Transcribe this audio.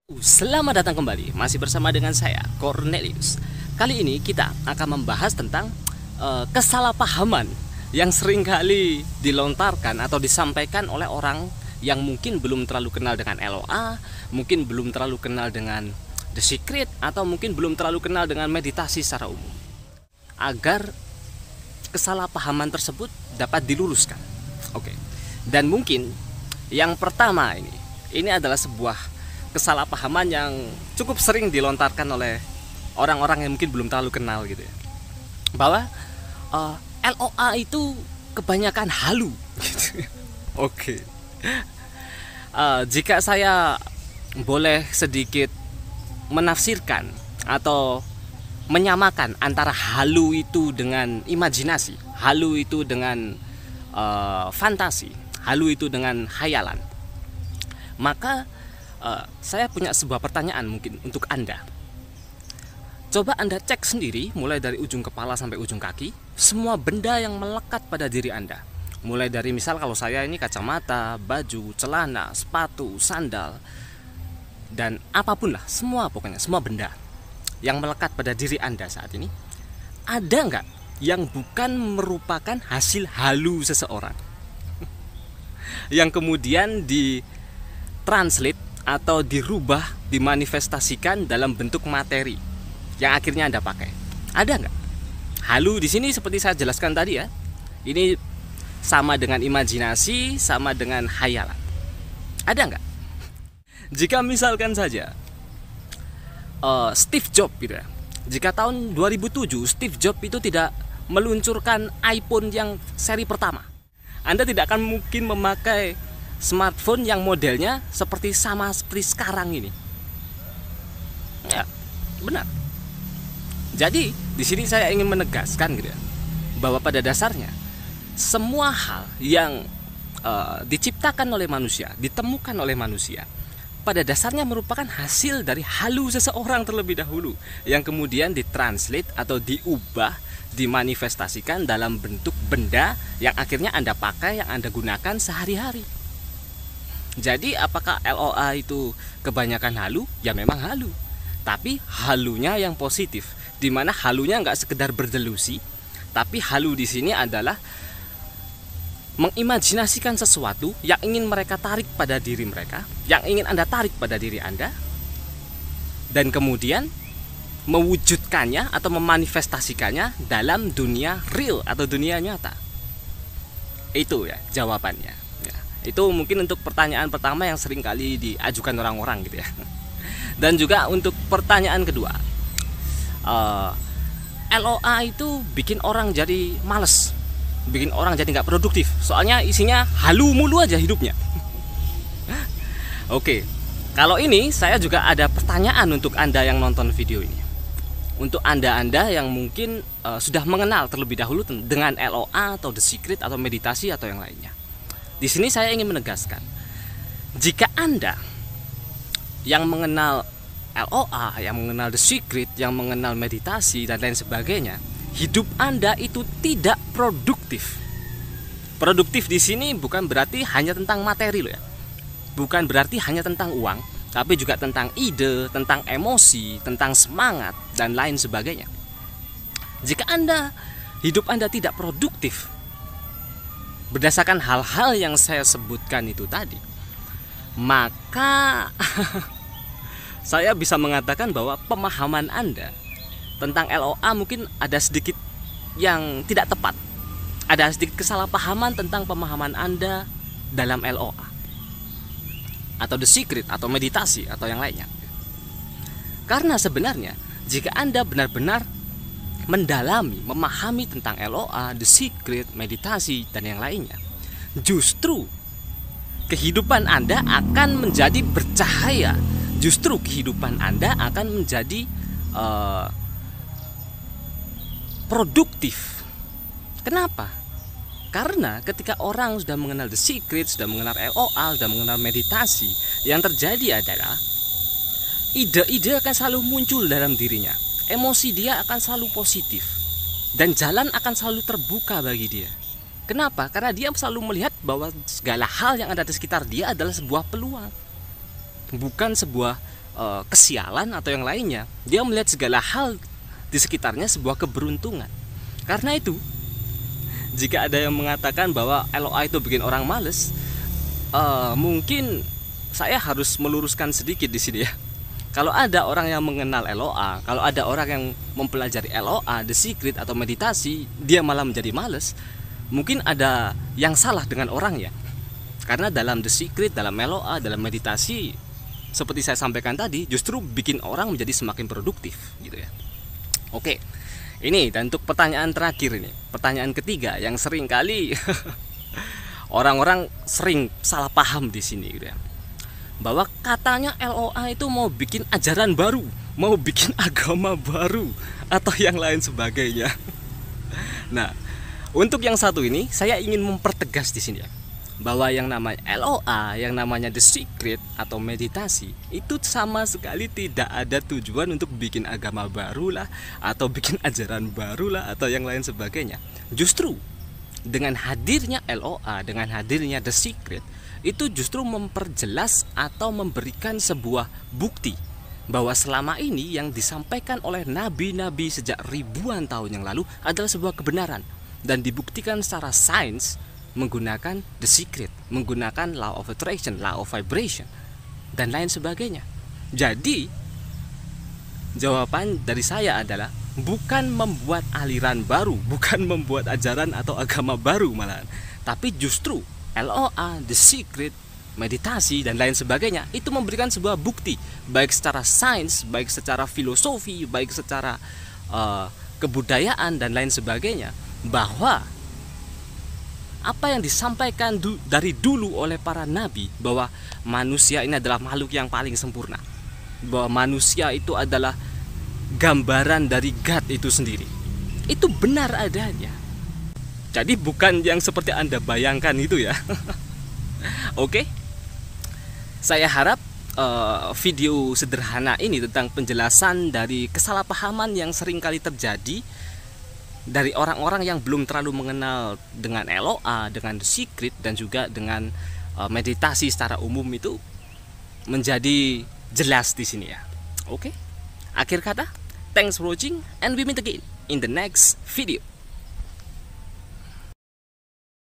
Selamat datang kembali, masih bersama dengan saya, Cornelius. Kali ini kita akan membahas tentang kesalahpahaman yang seringkali dilontarkan atau disampaikan oleh orang yang mungkin belum terlalu kenal dengan LOA, mungkin belum terlalu kenal dengan The Secret, atau mungkin belum terlalu kenal dengan meditasi secara umum. Agar kesalahpahaman tersebut dapat diluruskan. Oke. Dan mungkin yang pertama ini adalah sebuah kesalahpahaman yang cukup sering dilontarkan oleh orang-orang yang mungkin belum terlalu kenal gitu ya, bahwa LOA itu kebanyakan halu gitu. Oke. Jika saya boleh sedikit menafsirkan atau menyamakan antara halu itu dengan imajinasi, halu itu dengan fantasi, halu itu dengan hayalan, maka saya punya sebuah pertanyaan mungkin untuk Anda. Coba Anda cek sendiri, mulai dari ujung kepala sampai ujung kaki, semua benda yang melekat pada diri Anda. Mulai dari misal kalau saya ini kacamata, baju, celana, sepatu, sandal, dan apapun lah, pokoknya semua benda yang melekat pada diri Anda saat ini, ada nggak yang bukan merupakan hasil halu seseorang? Yang kemudian ditranslate atau dirubah, dimanifestasikan dalam bentuk materi yang akhirnya Anda pakai. Ada nggak? Halu di sini seperti saya jelaskan tadi ya, ini sama dengan imajinasi, sama dengan hayalan. Ada nggak? Jika misalkan saja Steve Jobs gitu ya, jika tahun 2007 Steve Jobs itu tidak meluncurkan iPhone yang seri pertama, Anda tidak akan mungkin memakai smartphone yang modelnya seperti sekarang ini. Ya, benar. Jadi di sini saya ingin menegaskan gitu ya, bahwa pada dasarnya semua hal yang diciptakan oleh manusia, ditemukan oleh manusia, pada dasarnya merupakan hasil dari halu seseorang terlebih dahulu, yang kemudian ditranslate atau diubah, dimanifestasikan dalam bentuk benda yang akhirnya Anda pakai, yang Anda gunakan sehari-hari. Jadi apakah LOA itu kebanyakan halu? Ya memang halu, tapi halunya yang positif, dimana halunya nggak sekedar berdelusi, tapi halu di sini adalah mengimajinasikan sesuatu yang ingin mereka tarik pada diri mereka, yang ingin Anda tarik pada diri Anda, dan kemudian mewujudkannya atau memanifestasikannya dalam dunia real atau dunia nyata. Itu ya jawabannya ya. Itu mungkin untuk pertanyaan pertama yang sering kali diajukan orang-orang gitu ya. Dan juga untuk pertanyaan kedua, LOA itu bikin orang jadi males, bikin orang jadi nggak produktif, soalnya isinya halu mulu aja hidupnya. Oke, kalau ini saya juga ada pertanyaan untuk Anda yang nonton video ini. Untuk Anda yang mungkin sudah mengenal terlebih dahulu dengan LOA atau The Secret atau meditasi atau yang lainnya. Di sini saya ingin menegaskan, jika Anda yang mengenal LOA, yang mengenal The Secret, yang mengenal meditasi dan lain sebagainya, hidup Anda itu tidak produktif. Produktif di sini bukan berarti hanya tentang materi loh ya. Bukan berarti hanya tentang uang, tapi juga tentang ide, tentang emosi, tentang semangat dan lain sebagainya. Jika hidup Anda tidak produktif berdasarkan hal-hal yang saya sebutkan itu tadi, maka saya bisa mengatakan bahwa pemahaman Anda tentang LOA mungkin ada sedikit yang tidak tepat. Ada sedikit kesalahpahaman tentang pemahaman Anda dalam LOA atau The Secret atau meditasi atau yang lainnya. Karena sebenarnya jika Anda benar-benar mendalami, memahami tentang LOA, The Secret, meditasi dan yang lainnya, justru kehidupan Anda akan menjadi bercahaya. Justru kehidupan Anda akan menjadi produktif. Kenapa? Karena ketika orang sudah mengenal The Secret, sudah mengenal LOA, sudah mengenal meditasi, yang terjadi adalah ide-ide akan selalu muncul dalam dirinya. Emosi dia akan selalu positif, dan jalan akan selalu terbuka bagi dia. Kenapa? Karena dia selalu melihat bahwa segala hal yang ada di sekitar dia adalah sebuah peluang, bukan sebuah kesialan atau yang lainnya. Dia melihat segala hal di sekitarnya sebuah keberuntungan. Karena itu, jika ada yang mengatakan bahwa LOA itu bikin orang males, mungkin saya harus meluruskan sedikit di sini ya. Kalau ada orang yang mengenal LOA, kalau ada orang yang mempelajari LOA, The Secret atau meditasi, dia malah menjadi males, mungkin ada yang salah dengan orangnya. Karena dalam The Secret, dalam LOA, dalam meditasi, seperti saya sampaikan tadi, justru bikin orang menjadi semakin produktif gitu ya. Oke, ini dan untuk pertanyaan terakhir ini, pertanyaan ketiga yang sering kali orang-orang sering salah paham di sini gitu ya. Bahwa katanya LOA itu mau bikin ajaran baru, mau bikin agama baru atau yang lain sebagainya. Nah, untuk yang satu ini saya ingin mempertegas di sini ya, bahwa yang namanya LOA, yang namanya The Secret atau meditasi itu sama sekali tidak ada tujuan untuk bikin agama baru lah, atau bikin ajaran baru lah, atau yang lain sebagainya. Justru dengan hadirnya LOA, dengan hadirnya The Secret, itu justru memperjelas atau memberikan sebuah bukti bahwa selama ini yang disampaikan oleh nabi-nabi sejak ribuan tahun yang lalu adalah sebuah kebenaran, dan dibuktikan secara sains menggunakan The Secret, menggunakan Law of Attraction, Law of Vibration, dan lain sebagainya. Jadi jawaban dari saya adalah bukan membuat aliran baru, bukan membuat ajaran atau agama baru malahan, tapi justru LOA, The Secret, meditasi dan lain sebagainya itu memberikan sebuah bukti, baik secara sains, baik secara filosofi, baik secara kebudayaan dan lain sebagainya, bahwa apa yang disampaikan dari dulu oleh para nabi, bahwa manusia ini adalah makhluk yang paling sempurna, bahwa manusia itu adalah gambaran dari God itu sendiri, itu benar adanya. Jadi bukan yang seperti Anda bayangkan itu ya. Oke, saya harap video sederhana ini tentang penjelasan dari kesalahpahaman yang sering kali terjadi dari orang-orang yang belum terlalu mengenal dengan LOA, dengan The Secret, dan juga dengan meditasi secara umum itu menjadi jelas di sini ya. Oke, akhir kata, thanks for watching and we meet again in the next video.